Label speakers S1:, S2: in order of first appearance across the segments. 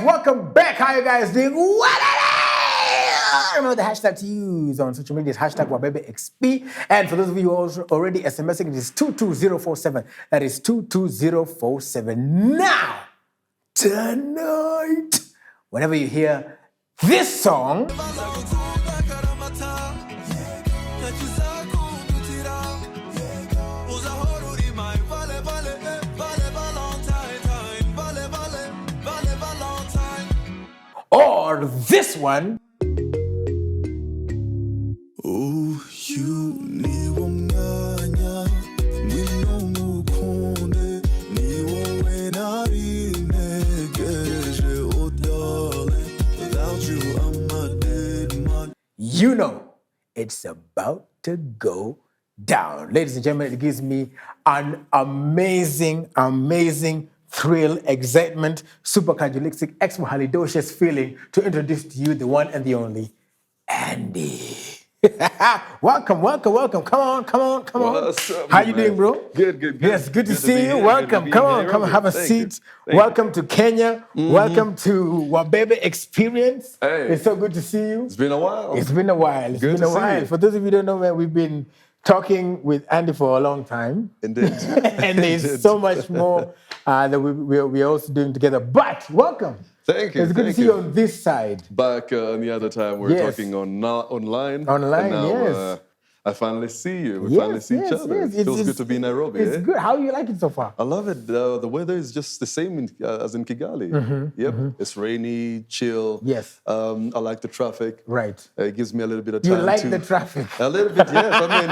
S1: welcome back. How you guys doing? Remember the hashtag to use on social media is hashtag WABEBE EXP. And for those of you who are already SMSing, it is 22047. That is 22047. Now, tonight, whenever you hear this song, or this one, you know it's about to go down. Ladies and gentlemen, it gives me an amazing thrill, excitement, supercalifragilistic, extrahalidocious feeling to introduce to you the one and the only Andy. Welcome. Come on.
S2: What's up,
S1: How you doing, bro?
S2: Good.
S1: Yes, good to see you. Welcome. Come on, have a seat. Welcome to Kenya. Welcome to WABEBE Experience.
S2: Hey.
S1: It's so good to see you.
S2: It's been a while.
S1: It's been a while.
S2: Good to see you.
S1: For those of you who don't know, man, we've been talking with Andy for a long time.
S2: Indeed.
S1: And there's so much more that we're also doing together. But welcome.
S2: Thank you.
S1: It's good to see you on this side.
S2: Back on the other time, we were talking online.
S1: Online,
S2: and now,
S1: yes.
S2: I finally see you. We finally see each other.
S1: Yes.
S2: It feels good to be in Nairobi.
S1: It's good. How you like it so far?
S2: I love it. The weather is just the same as in Kigali. It's rainy, chill.
S1: Yes.
S2: I like the traffic.
S1: Right.
S2: It gives me a little bit of time
S1: You like the traffic?
S2: A little bit, yes. I mean,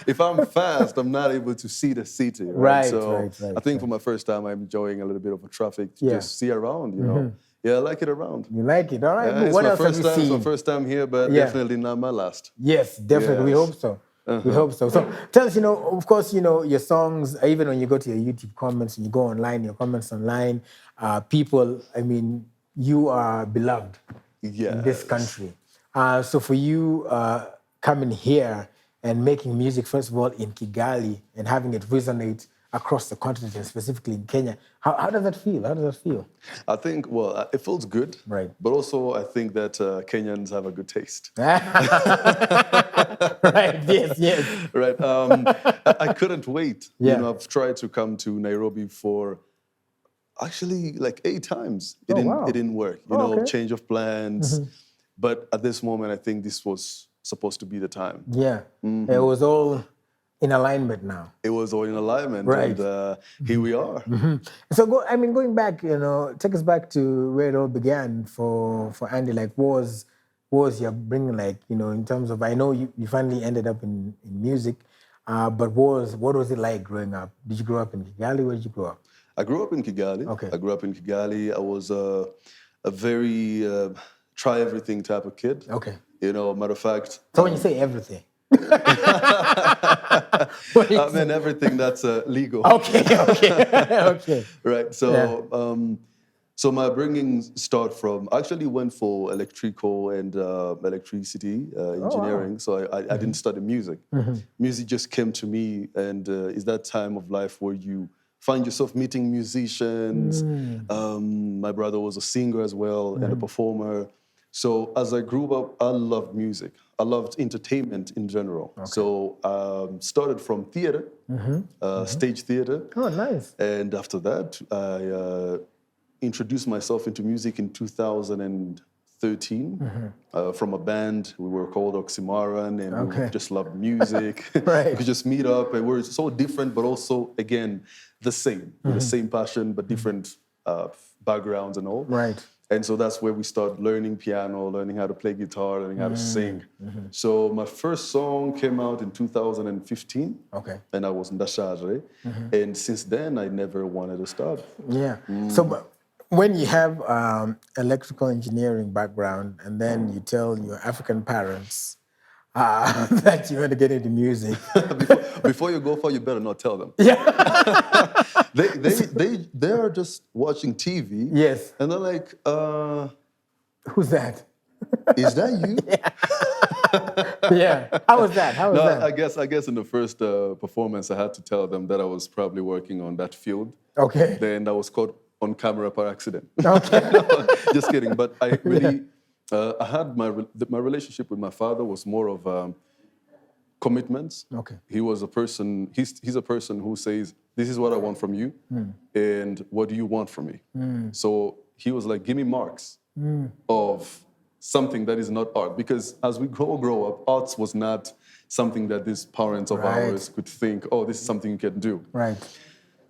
S2: if I'm fast, I'm not able to see the city. Right. I think for my first time, I'm enjoying a little bit of a traffic to just see around, you know. Yeah, I like it around.
S1: You like it, all right.
S2: Yeah,
S1: What else have you seen?
S2: It's my first time here, but definitely not my last.
S1: Yes, definitely.
S2: Yes.
S1: We hope so. We hope so. So tell us, of course, your songs, even when you go to your YouTube comments and you go online, your comments online, people, I mean, you are beloved in this country. So for you coming here and making music, first of all, in Kigali and having it resonate across the continent and specifically in Kenya, how does that feel?
S2: I think, well, it feels good.
S1: Right.
S2: But also, I think that Kenyans have a good taste.
S1: Right, yes.
S2: Right. I couldn't wait.
S1: Yeah.
S2: I've tried to come to Nairobi for actually like 8 times. It didn't work. Change of plans. But at this moment, I think this was supposed to be the time.
S1: Yeah. It was all in alignment now.
S2: It was all in alignment,
S1: right.
S2: And here we are.
S1: So, going back, take us back to where it all began for Andy. Like, was your bringing, like, in terms of, I know you finally ended up in music, but what was it like growing up? Did you grow up in Kigali? Where did you grow up?
S2: I grew up in Kigali.
S1: Okay.
S2: I grew up in Kigali. I was a very try everything type of kid.
S1: Okay.
S2: Matter of fact.
S1: So when you say everything.
S2: I mean everything that's legal.
S1: Okay.
S2: Right. So, so my bringing start from. I actually went for electrical and electricity engineering. Wow. So I didn't study music. Music just came to me, and it's that time of life where you find yourself meeting musicians. My brother was a singer as well and a performer. So as I grew up, I loved music. I loved entertainment in general. Okay. So started from theater, stage theater.
S1: Oh, nice.
S2: And after that, I introduced myself into music in 2013 from a band. We were called Oxymoron, and we just loved music.
S1: Right.
S2: We could just meet up, and we're so different, but also, again, the same. The same passion, but different backgrounds and all.
S1: Right.
S2: And so that's where we started learning piano, learning how to play guitar, learning how to sing. So my first song came out in 2015.
S1: Okay.
S2: And I was Ndashaje. And since then, I never wanted to stop.
S1: Yeah. So when you have electrical engineering background and then you tell your African parents that you want to get into music.
S2: Before you go far, you better not tell them.
S1: Yeah.
S2: they are just watching TV.
S1: Yes.
S2: And they're like,
S1: who's that?
S2: Is that you?
S1: Yeah. How was that?
S2: I guess in the first performance, I had to tell them that I was probably working on that field.
S1: Okay.
S2: Then that was called on camera by accident.
S1: Okay.
S2: No, just kidding. But I really, I had my relationship with my father was more of commitments.
S1: Okay.
S2: He was a person, he's a person who says, this is what I want from you, and what do you want from me? So he was like, give me marks of something that is not art. Because as we grow up, arts was not something that these parents of ours could think, oh, this is something you can do.
S1: Right.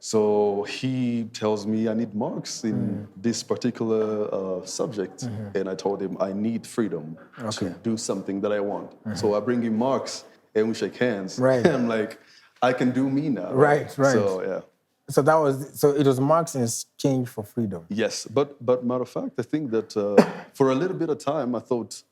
S2: So he tells me I need marks in this particular subject. And I told him I need freedom to do something that I want. So I bring him marks and we shake hands.
S1: Right.
S2: And I'm like, I can do me now.
S1: Right.
S2: So, yeah.
S1: So it was marks in exchange for freedom.
S2: Yes, but matter of fact, I think that for a little bit of time, I thought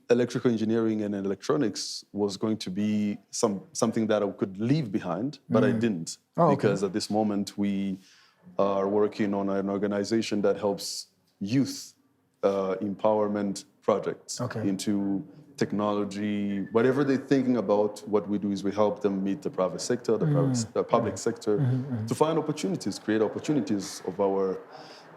S2: electrical engineering and electronics was going to be something that I could leave behind, but I didn't. Because at this moment, we are working on an organization that helps youth empowerment projects into technology, whatever they're thinking about. What we do is we help them meet the private sector, the public sector, to find opportunities, create opportunities of our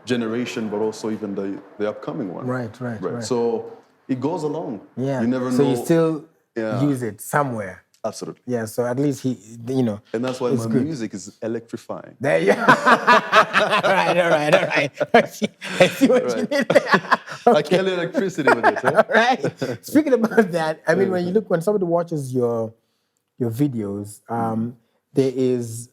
S2: generation, but also even the upcoming one.
S1: Right.
S2: So it goes along.
S1: Yeah.
S2: You never know.
S1: So you still use it somewhere.
S2: Absolutely.
S1: Yeah. So at least
S2: And that's why my music is electrifying.
S1: There you all right. I see what you did there.
S2: I kill electricity with it. Huh?
S1: Right. Speaking about that, I mean, when somebody watches your videos, there is,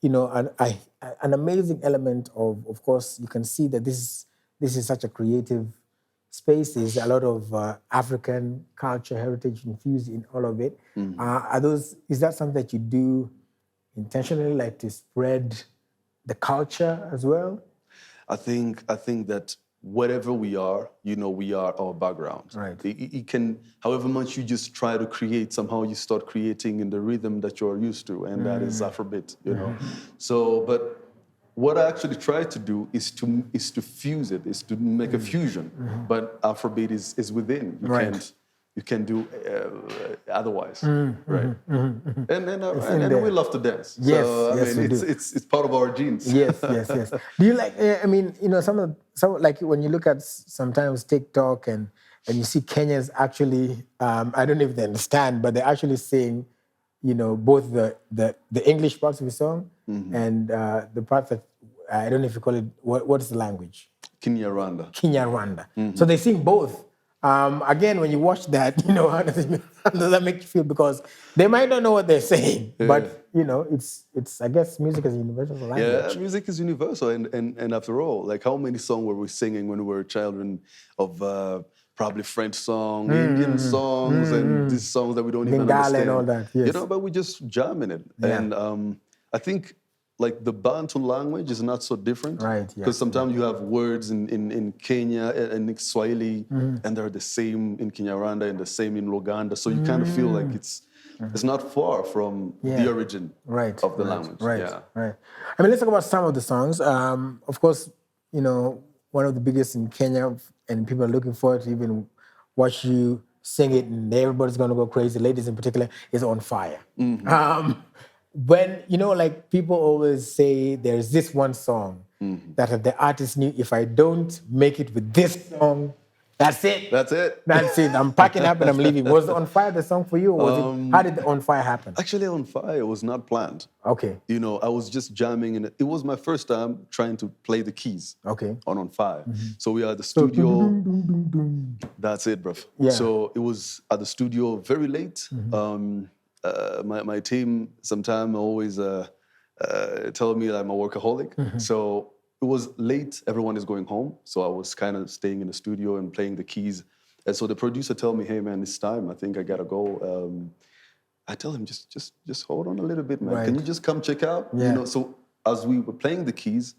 S1: an amazing element of course, you can see that this is such a creative space. There's a lot of African culture, heritage infused in all of it. Is that something that you do intentionally, like to spread the culture as well?
S2: I think that whatever we are, we are our background.
S1: Right.
S2: It can, however much you just try to create, somehow you start creating in the rhythm that you're used to, and that is Afrobeat, So, but what I actually try to do is to fuse it, is to make a fusion. But Afrobeat is within. You can do otherwise, right? And we love to dance.
S1: Yes,
S2: so,
S1: yes, we do.
S2: It's part of our genes.
S1: Yes. Do you like? I mean, some like when you look at sometimes TikTok and you see Kenyans actually, I don't know if they understand, but they're actually saying, both the English parts of the song and the part that I don't know if you call it, what is the language? Kinyarwanda. So they sing both. Again, when you watch that, how does that make you feel? Because they might not know what they're saying, but it's I guess music is a universal language.
S2: Yeah, music is universal, and after all, like how many songs were we singing when we were children of probably French songs, Indian songs, and these songs that we don't even understand.
S1: And all that, yes.
S2: But we just jam in it. Yeah. And I think like the Bantu language is not so different.
S1: Right.
S2: Because sometimes you have words in Kenya and in Swahili, and they're the same in Kinyarwanda and the same in Luganda. So you kind of feel like it's not far from the origin of the language.
S1: Right. I mean, let's talk about some of the songs. Of course, one of the biggest in Kenya, and people are looking forward to even watch you sing it, and everybody's going to go crazy, ladies in particular, is On Fire. When, like people always say there's this one song that the artist knew, if I don't make it with this song, that's it.
S2: That's it.
S1: I'm packing up and I'm leaving. Was On Fire the song for you? Or was how did On Fire happen?
S2: Actually, On Fire was not planned.
S1: Okay.
S2: I was just jamming, and it was my first time trying to play the keys on Fire. So we are at the studio. That's it, bruv.
S1: Yeah.
S2: So it was at the studio very late. My team sometimes always tell me that I'm a workaholic. So it was late, everyone is going home. So I was kind of staying in the studio and playing the keys. And so the producer told me, hey man, it's time, I think I gotta go. I tell him, just hold on a little bit, man. Can you just come check out?
S1: Yeah.
S2: So as we were playing the keys,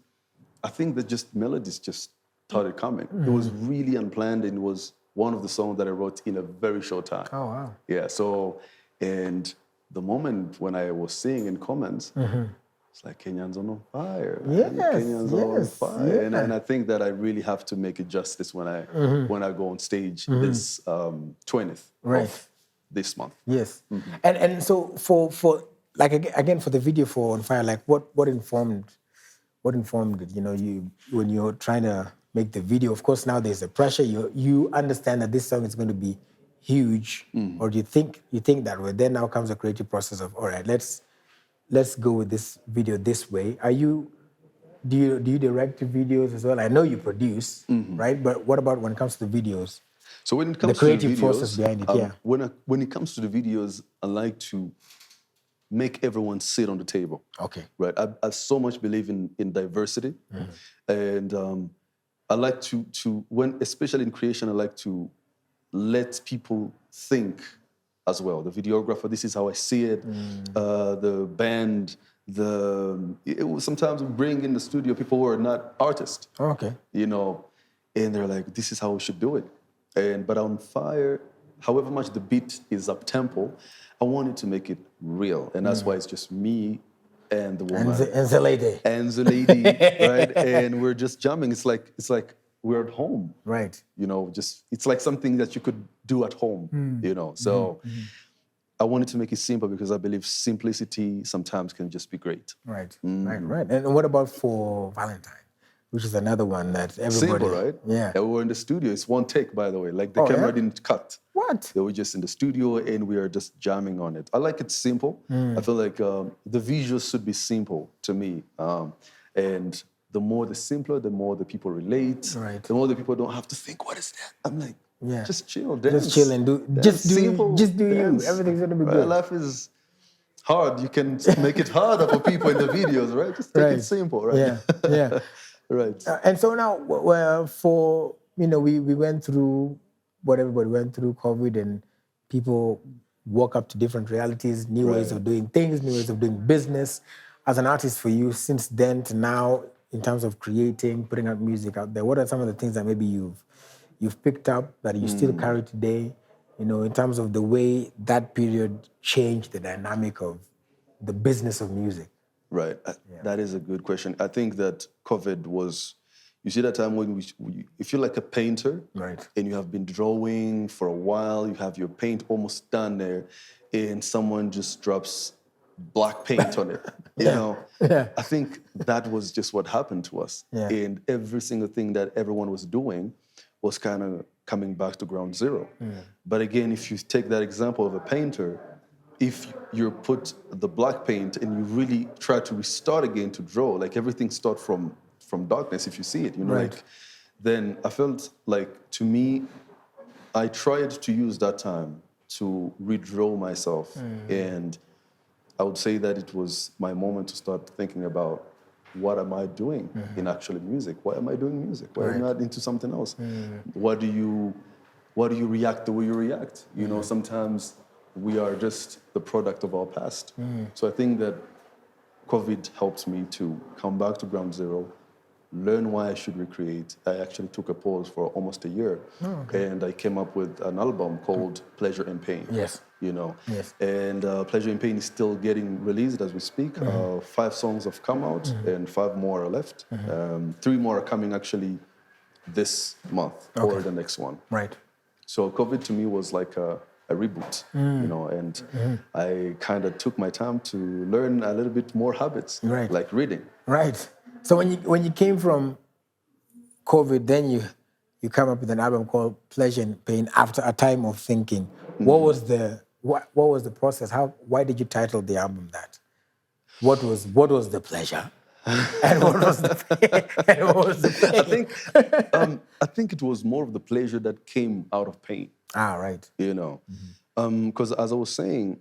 S2: I think that just melodies just started coming. It was really unplanned, and it was one of the songs that I wrote in a very short time.
S1: Oh, wow.
S2: Yeah, so, and the moment when I was seeing in comments, it's like, Kenyans on fire.
S1: Yes,
S2: Kenyans on fire.
S1: Yeah.
S2: And I think that I really have to make it justice when I go on stage this 20th of this month.
S1: Yes. And so for like, again, for the video for On Fire, like what informed what informed it? You know, when you're trying to make the video, of course, now there's a pressure. You understand that this song is going to be huge, or do you think that way? Then now comes the creative process of, all right, let's go with this video this way. Do you direct videos as well? I know you produce, right? But what about when it comes to the videos?
S2: So when it comes
S1: the creative
S2: to the
S1: process
S2: videos,
S1: behind it, yeah.
S2: when it comes to the videos, I like to make everyone sit on the table.
S1: Okay.
S2: Right. I so much believe in diversity, and I like to when, especially in creation, I like to let people think as well. The videographer, this is how I see it. The band, sometimes we bring in the studio people who are not artists.
S1: Okay.
S2: You know, and they're like, this is how we should do it. But on Fire, however much the beat is up tempo, I wanted to make it real, and that's why it's just me and the woman
S1: and the lady,
S2: right? And we're just jamming. It's like we're at home,
S1: right?
S2: You know, it's like something that you could do at home, you know. So I wanted to make it simple because I believe simplicity sometimes can just be great.
S1: Right. And what about for Valentine, which is another one that everybody...
S2: Simple, right?
S1: Yeah.
S2: And we were in the studio. It's one take, by the way. Like the camera didn't cut.
S1: What?
S2: They were just in the studio and we are just jamming on it. I like it simple. I feel like the visuals should be simple to me. And the simpler, the more the people relate.
S1: Right.
S2: The more the people don't have to think, what is that? I'm like, just chill, dance.
S1: Just chill and do, just do you. Everything's gonna be good.
S2: Life is hard. You can make it harder for people in the videos, right? Just take it simple, right?
S1: Yeah.
S2: Right.
S1: And so now, we went through what everybody went through, COVID, and people woke up to different realities, new ways of doing things, new ways of doing business. As an artist, for you, since then to now, in terms of creating, putting out music out there, what are some of the things that maybe you've picked up that you still carry today? You know, in terms of the way that period changed the dynamic of the business of music.
S2: Right. That is a good question. I think that COVID was, you see that time when you feel like a painter,
S1: right? And
S2: you have been drawing for a while, you have your paint almost done there, and someone just drops black paint on it. You know, I think that was just what happened to us.
S1: Yeah.
S2: And every single thing that everyone was doing was kind of coming back to ground zero. But again, if you take that example of a painter, if you put the black paint and you really try to restart again to draw, like everything starts from darkness, if you see it, you know, like, then I felt like, to me, I tried to use that time to redraw myself. And I would say that it was my moment to start thinking about, what am I doing in actual music? Why am I doing music? Why am I not into something else? Why do you react the way you react? You know, sometimes we are just the product of our past. So I think that COVID helped me to come back to ground zero, learn why I should recreate. I actually took a pause for almost a year. And I came up with an album called Pleasure and Pain.
S1: Yes.
S2: You know,
S1: yes.
S2: And Pleasure and Pain is still getting released as we speak. 5 songs have come out and 5 more are left. 3 more are coming actually this month or the next one.
S1: Right.
S2: So COVID to me was like a reboot, you know, and I kind of took my time to learn a little bit more habits, like reading.
S1: Right. So when you came from COVID, then you come up with an album called Pleasure and Pain after a time of thinking. What was the process? Why did you title the album that? What was the pleasure? And what was the pain? And what was the pain?
S2: I think it was more of the pleasure that came out of pain.
S1: Right.
S2: You know, because as I was saying,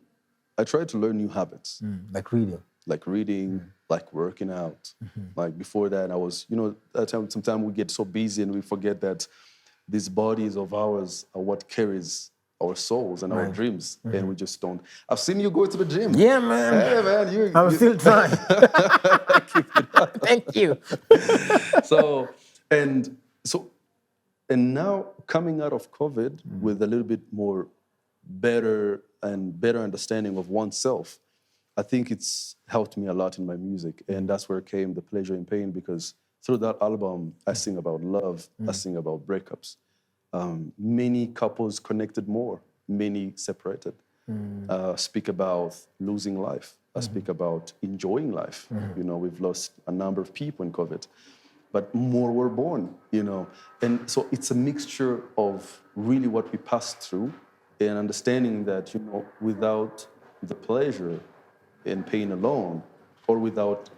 S2: I tried to learn new habits.
S1: Like reading. Like working out. Like before that, I was, you know, sometimes we get so busy and we forget that these bodies of ours are what carries our souls and our dreams, and we just don't. I've seen you go to the gym. Yeah, man.
S2: Hey, man,
S1: I'm still trying. Thank you.
S2: And now coming out of COVID with a little bit more better understanding of oneself, I think it's helped me a lot in my music, and that's where came the Pleasure and Pain, because through that album, I sing about love, I sing about breakups. Many couples connected more, many separated. speak about losing life. I speak about enjoying life. You know, we've lost a number of people in COVID, but more were born, you know. And so it's a mixture of really what we passed through and understanding that, you know, without the pleasure and pain alone, or without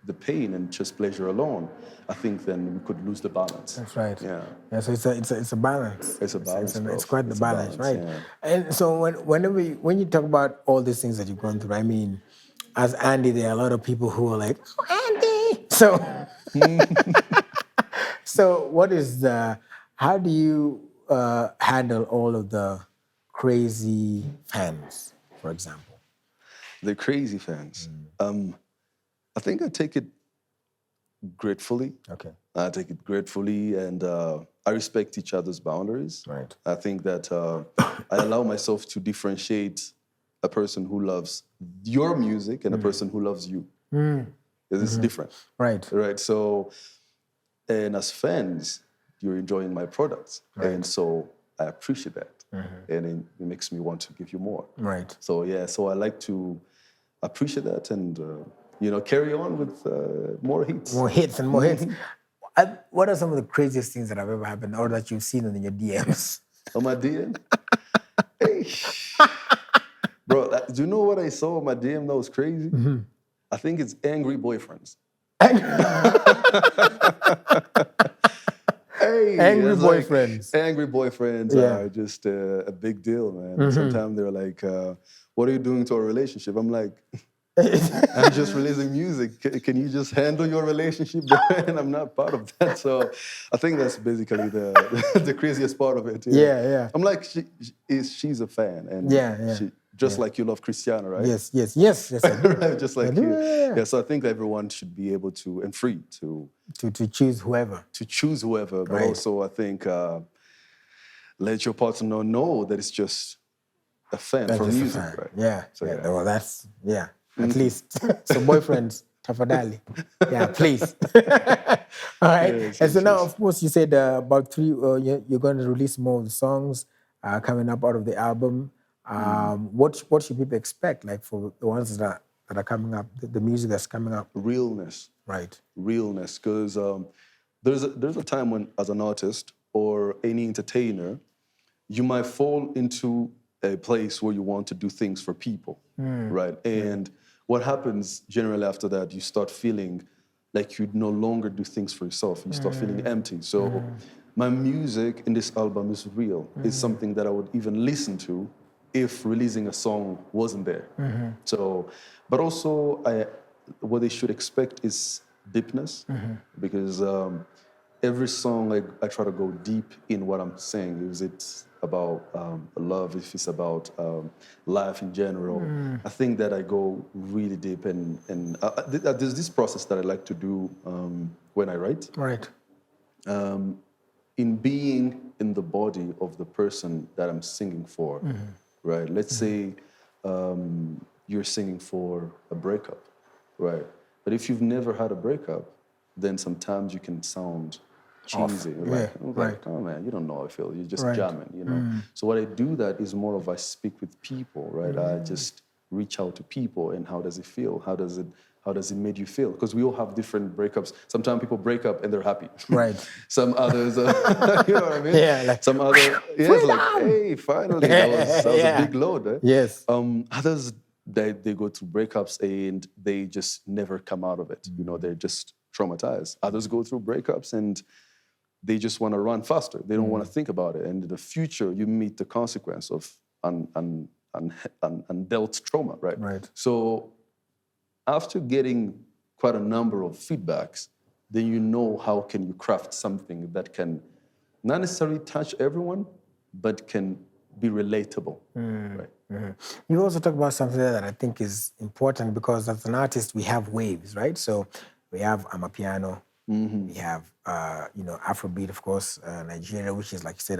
S2: the pain and just pleasure alone, I think then we could lose the balance.
S1: That's right.
S2: Yeah.
S1: Yeah. So it's a balance.
S2: It's a balance.
S1: It's quite the balance, right?
S2: Yeah.
S1: And so when you talk about all these things that you've gone through, I mean, as Andy, there are a lot of people who are like, "Oh, Andy." So, so what is the? How do you handle all of the crazy fans, for example?
S2: The crazy fans. I think I take it gratefully.
S1: Okay.
S2: I take it gratefully, and I respect each other's boundaries.
S1: Right.
S2: I think that I allow myself to differentiate a person who loves your music and a person who loves you. It's different.
S1: Right.
S2: Right. So, and as fans, you're enjoying my products.
S1: Right.
S2: And so I appreciate that. And it makes me want to give you more.
S1: Right.
S2: So, yeah, so I like to appreciate that and, you know, carry on with more hits.
S1: More hits and more hits. What are some of the craziest things that have ever happened or that you've seen in your DMs?
S2: On my DM? Hey. Bro, do you know what I saw on my DM that was crazy? I think it's angry boyfriends. Hey,
S1: Angry boyfriends.
S2: Like, angry boyfriends are just a big deal, man. Sometimes they're like, what are you doing to our relationship? I'm like, I'm just releasing music. Can you just handle your relationship? And I'm not part of that. So I think that's basically the craziest part of it.
S1: Yeah.
S2: I'm like, she's a fan. And she, just like you love Cristiano, right?
S1: Yes.
S2: Right, just like you. Yeah, so I think everyone should be able to, and free to
S1: choose whoever.
S2: To choose whoever, but also I think let your partner know that it's just a fan for music, right?
S1: Yeah.
S2: So,
S1: Well, that's, at least. So boyfriends, tafadhali. Yeah, please. All right.
S2: Yes,
S1: and so now, of course, you said about you're going to release more of the songs coming up out of the album. What should people expect, like for the ones that are coming up, the music that's coming up?
S2: Realness.
S1: Right.
S2: Realness, because there's a time when, as an artist or any entertainer, you might fall into a place where you want to do things for people, right? And what happens generally after that, you start feeling like you no longer do things for yourself. You start feeling empty. So my music in this album is real. It's something that I would even listen to if releasing a song wasn't there. So, but also what they should expect is deepness, because every song I try to go deep in what I'm saying. Is it about love, if it's about life in general. I think that I go really deep, and there's this process that I like to do when I write.
S1: Right.
S2: In being in the body of the person that I'm singing for, right? Let's say you're singing for a breakup, right? But if you've never had a breakup, then sometimes you can sound cheesy. Like, oh man, you don't know how I feel. You're just jamming, you know. So what I do that is more of I speak with people, right? I just reach out to people, and how does it feel? How does it make you feel? Because we all have different breakups. Sometimes people break up and they're happy.
S1: Right.
S2: Some others, you know what I mean?
S1: Yeah. Like,
S2: some other, it's like, hey, finally, that was a big load. Eh?
S1: Yes.
S2: Others, they go through breakups and they just never come out of it. You know, they're just traumatized. Others go through breakups and they just want to run faster. They don't want to think about it. And in the future, you meet the consequence of undealt trauma, right?
S1: Right.
S2: So after getting quite a number of feedbacks, then you know how can you craft something that can not necessarily touch everyone, but can be relatable, right?
S1: You also talk about something that I think is important, because as an artist, we have waves, right? So we have Amapiano, we have, Afrobeat, of course, Nigeria, which is, like you said,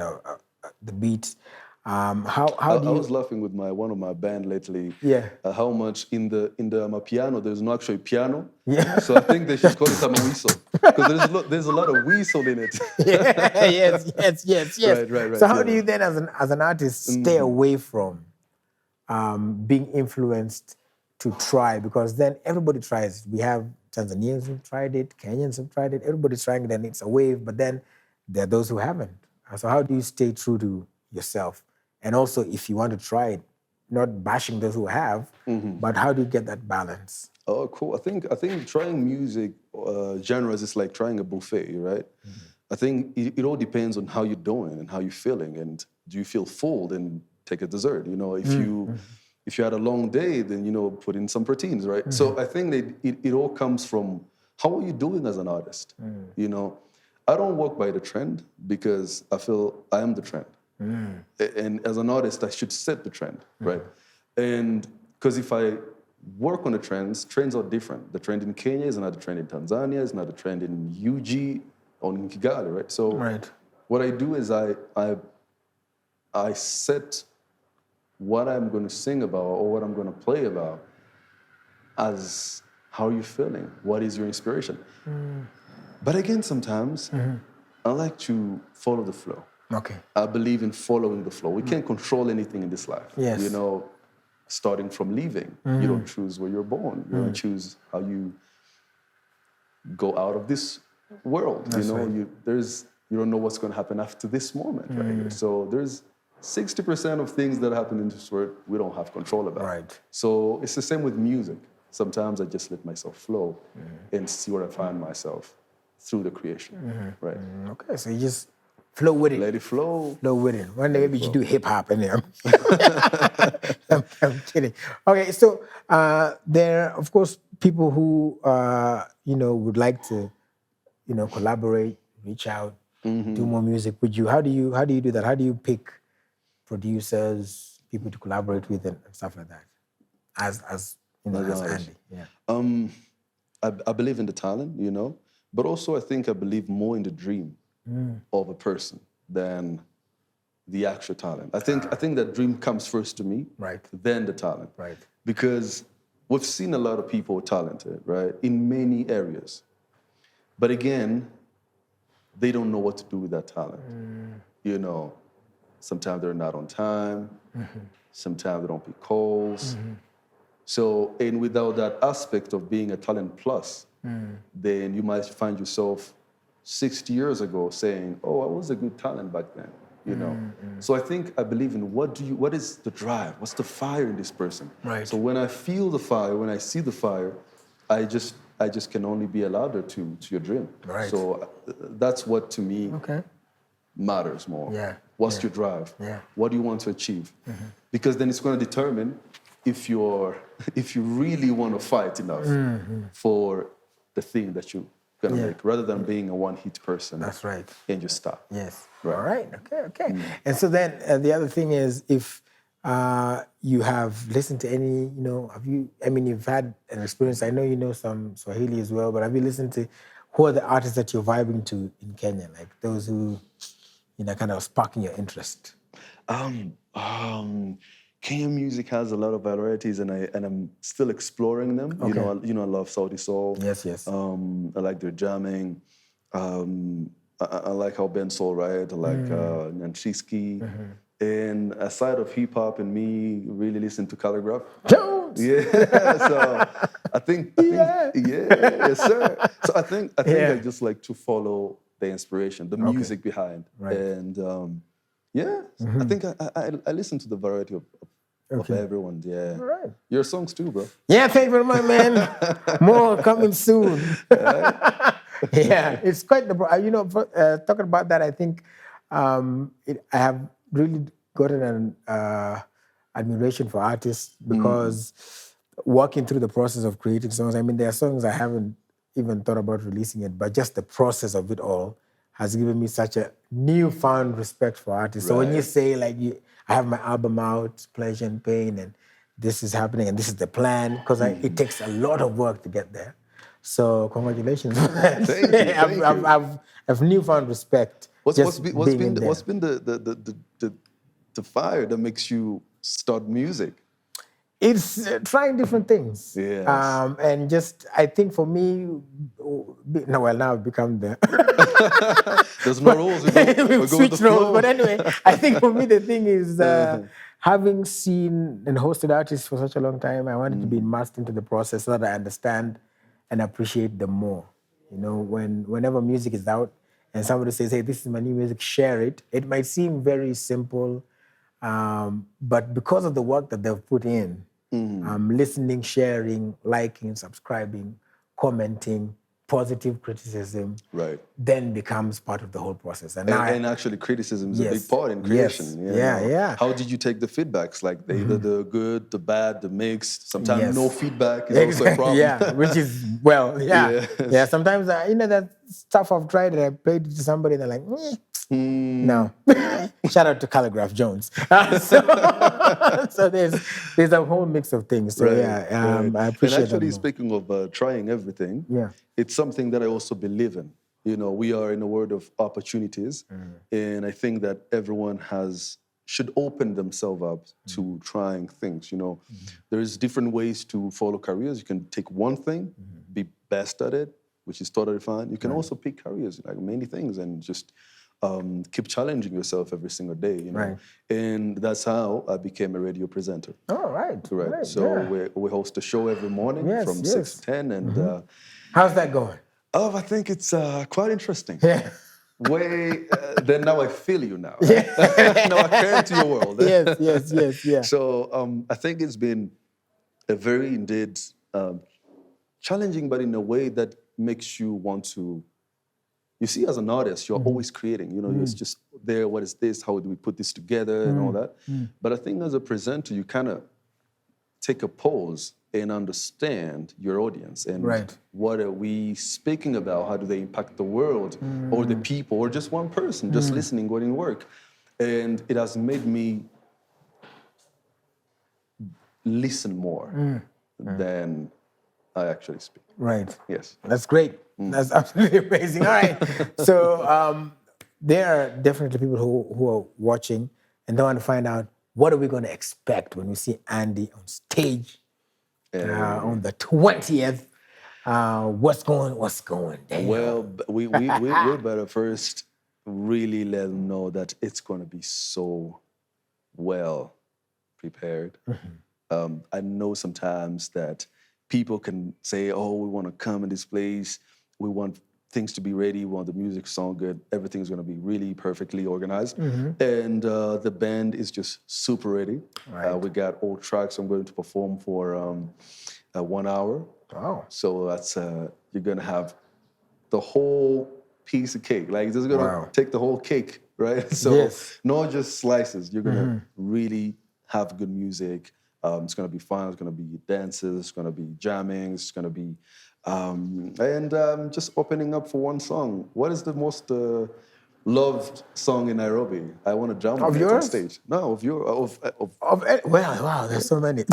S1: the beat. I
S2: was laughing with one of my band lately.
S1: Yeah.
S2: How much in the Amapiano there's no actually piano.
S1: Yeah.
S2: So I think they should call it Amawiso, because there's a lot of whistle in it.
S1: Yeah. Yes.
S2: Right.
S1: So how do you then, as an artist, stay away from being influenced to try, because then everybody tries. We have Tanzanians who tried it, Kenyans have tried it, everybody's trying it and it's a wave, but then there are those who haven't. So how do you stay true to yourself? And also, if you want to try it, not bashing those who have, but how do you get that balance?
S2: Oh, cool. I think trying music genres is like trying a buffet, right? I think it all depends on how you're doing and how you're feeling. And do you feel full, then take a dessert. You know, if you had a long day, then, you know, put in some proteins, right? So I think that it all comes from how are you doing as an artist? You know, I don't work by the trend because I feel I am the trend. And as an artist, I should set the trend, right? And because if I work on the trends are different. The trend in Kenya is not the trend in Tanzania, is not the trend in UG or in Kigali, right? So what I do is I set what I'm going to sing about or what I'm going to play about as how are you feeling? What is your inspiration? But again, sometimes I like to follow the flow.
S1: Okay.
S2: I believe in following the flow. We can't control anything in this life.
S1: Yes.
S2: You know, starting from leaving, you don't choose where you're born. You don't choose how you go out of this world.
S1: That's
S2: you know,
S1: right.
S2: you don't know what's going to happen after this moment right here. So there's 60% of things that happen in this world we don't have control about.
S1: Right.
S2: So it's the same with music. Sometimes I just let myself flow and see where I find myself through the creation. Right.
S1: Okay, so you just flow with it.
S2: Let it flow.
S1: Flow with it. One day maybe you should do hip hop in there. I'm kidding. Okay, so there are, of course, people who you know, would like to, you know, collaborate, reach out, do more music with you. How do you do that? How do you pick producers, people to collaborate with, and stuff like that? As you know, as Andy. Yeah.
S2: I believe in the talent, you know, but also I think I believe more in the dream of a person than the actual talent. I think that dream comes first to me,
S1: Right.
S2: then the talent.
S1: Right.
S2: Because we've seen a lot of people talented, right, in many areas. But again, they don't know what to do with that talent. You know, sometimes they're not on time, sometimes they don't pick calls. So, and without that aspect of being a talent plus, then you might find yourself 60 years ago saying, oh, I was a good talent back then, you know? So I believe in what is the drive? What's the fire in this person?
S1: Right.
S2: So when I feel the fire, when I see the fire, I just can only be a louder to your dream.
S1: Right.
S2: So that's what to me matters more.
S1: Yeah.
S2: What's your drive?
S1: Yeah.
S2: What do you want to achieve? Because then it's going to determine if you really want to fight enough for the thing that you're going to make, rather than being a one-hit person.
S1: That's right.
S2: And just stop.
S1: Yes.
S2: Right.
S1: All right. Okay. And so then the other thing is, if you have listened to any, you know, you've had an experience, I know you know some Swahili as well, but have you listened to, who are the artists that you're vibing to in Kenya? Like those who, you know, kind of sparking your interest?
S2: Kenyan music has a lot of varieties, and I'm still exploring them.
S1: Okay.
S2: You know, I love Saudi Soul.
S1: Yes.
S2: I like their jamming. I like how Ben Soul write. I like Nanshiski. And aside of hip hop and me, really listen to Calligraph.
S1: Jones.
S2: Yeah. So I think yes, sir. So I think I just like to follow the inspiration, the music behind, and I think I listen to the variety of everyone. Yeah.
S1: All right.
S2: Your songs too, bro.
S1: Yeah, thank you very much, man. More coming soon. Yeah, it's quite the, you know, talking about that, I think I have really gotten an admiration for artists because walking through the process of creating songs, I mean, there are songs I haven't even thought about releasing it, but just the process of it all has given me such a newfound respect for artists. So when you say, like, I have my album out, Pleasure and Pain, and this is happening, and this is the plan, because it takes a lot of work to get there. So congratulations.
S2: Thank you.
S1: I've newfound respect.
S2: What's been the fire that makes you start music?
S1: It's trying different things.
S2: Yes.
S1: And just, I think for me, now I've become the...
S2: There's no rules.
S1: We've switched roles. But anyway, I think for me the thing is having seen and hosted artists for such a long time, I wanted to be immersed into the process so that I understand and appreciate them more. You know, whenever music is out and somebody says, "Hey, this is my new music, share it." It might seem very simple, but because of the work that they've put in, listening, sharing, liking, subscribing, commenting, positive criticism, then becomes part of the whole process. And
S2: actually, criticism is a big part in creation.
S1: Yeah.
S2: How did you take the feedbacks? Like either the good, the bad, the mixed. Sometimes no feedback is also a problem.
S1: Yeah, which is yeah. Sometimes that stuff I've tried and I played it to somebody, they're like, no. Shout out to Calligraph Jones. So there's a whole mix of things. So I appreciate
S2: and actually,
S1: that
S2: speaking of trying everything, it's something that I also believe in. You know, we are in a world of opportunities, and I think that everyone should open themselves up to trying things. You know, there's different ways to follow careers. You can take one thing, be best at it, which is totally fine. You can also pick careers, like many things, and just keep challenging yourself every single day, you know. And that's how I became a radio presenter.
S1: Oh, right.
S2: So we host a show every morning from 6 to 10. And
S1: how's that going?
S2: Oh, I think it's quite interesting. Then now I feel you now. Now I care into your world.
S1: Yes.
S2: So I think it's been a very indeed challenging, but in a way that makes you want to. You see, as an artist, you're always creating. You know, it's just there. What is this? How do we put this together and all that? But I think as a presenter, you kind of take a pause and understand your audience and what are we speaking about? How do they impact the world or the people or just one person just listening, going to work? And it has made me listen more than I actually speak.
S1: Right.
S2: Yes.
S1: That's great. That's absolutely amazing. All right. So there are definitely people who are watching and they want to find out what are we going to expect when we see Andy on stage on the 20th. What's going down?
S2: Well, we better first really let them know that it's going to be so well prepared. I know sometimes that people can say, oh, we want to come in this place. We want things to be ready. We want the music to sound good. Everything's going to be really perfectly organized. And the band is just super ready. We got all tracks I'm going to perform for 1 hour.
S1: Wow.
S2: So that's, you're going to have the whole piece of cake. Like, it's going to take the whole cake, right? So not just slices. You're going to really have good music. It's going to be fun. It's going to be dances. It's going to be jamming. It's going to be, just opening up for one song. What is the most loved song in Nairobi? I want to jump on it on stage. No, of yours.
S1: Well, wow, there's so many.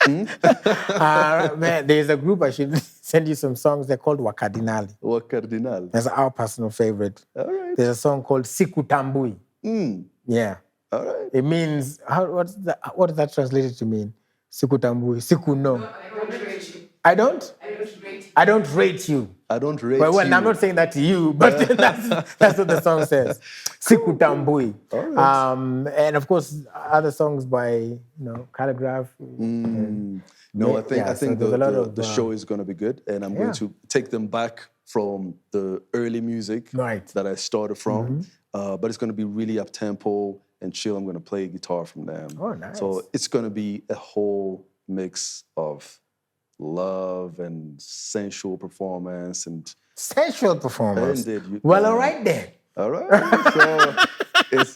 S1: Man, there's a group I should send you some songs. They're called Wakardinali.
S2: Wakardinali.
S1: That's our personal favorite.
S2: All right.
S1: There's a song called Sikutambui. Yeah.
S2: All right.
S1: It means, what is that translated to mean? Sikutambui, siku no. I don't rate you.
S2: I don't rate
S1: well,
S2: you.
S1: I'm not saying that to you, but that's what the song says. Sikutambui. Right. And of course, other songs by, Calligraph.
S2: No, I think the show is going to be good, and I'm going to take them back from the early music that I started from, but it's going to be really up-tempo and chill. I'm going to play guitar from them.
S1: Oh, nice.
S2: So it's going to be a whole mix of love and sensual performance and
S1: sensual performance.
S2: Well,
S1: all right then.
S2: All right. So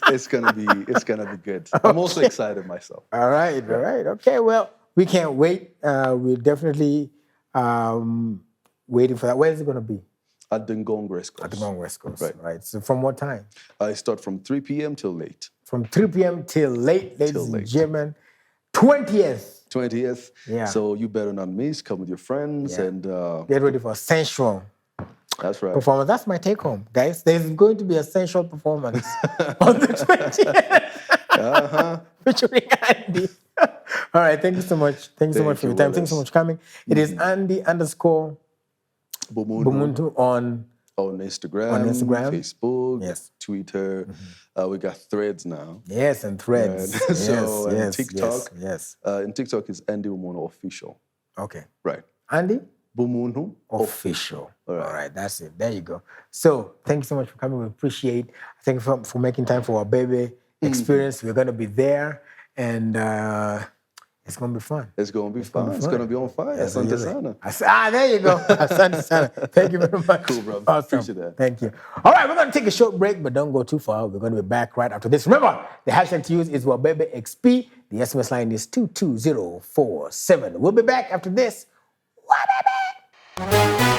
S2: it's gonna be good. Okay. I'm also excited myself.
S1: All right. Okay. Well, we can't wait. We're definitely waiting for that. Where is it gonna be?
S2: At the Ngong West Coast.
S1: At the Ngong West Coast. Right. So from what time?
S2: I start from 3 p.m. till late.
S1: From 3 p.m. till late, ladies and gentlemen. 20th.
S2: Yeah. So you better not miss. Come with your friends and
S1: get ready for a sensual.
S2: That's right.
S1: Performance. That's my take home, guys. There's going to be a sensual performance on the 20th. Featuring Andy. All right. Thank you so much. Thank you so much for your time. Thank you so much for coming. It is Andy _ Bumuntu on
S2: On Instagram,
S1: On Instagram.
S2: Facebook,
S1: Yes.
S2: Twitter. We got Threads now.
S1: Yes, and Threads.
S2: Right? So, and
S1: yes,
S2: TikTok.
S1: Yes.
S2: And TikTok is Andy Bumuntu Official.
S1: Okay.
S2: Right.
S1: Andy?
S2: Bumuntu
S1: Official.
S2: All right.
S1: All right, that's it. There you go. So, thank you so much for coming. We appreciate. Thank you for making time for our WABEBE experience. We're going to be there, and it's going to be fun.
S2: It's going to be fun. It's going to be on fire.
S1: Yes,
S2: Asante sana.
S1: There you go. Asante sana. Thank you very much.
S2: Cool, bro.
S1: Awesome.
S2: Appreciate that.
S1: Thank you. All right, we're going to take a short break, but don't go too far. We're going to be back right after this. Remember, the hashtag to use is WABEBE XP. The SMS line is 22047. We'll be back after this. WABEBE!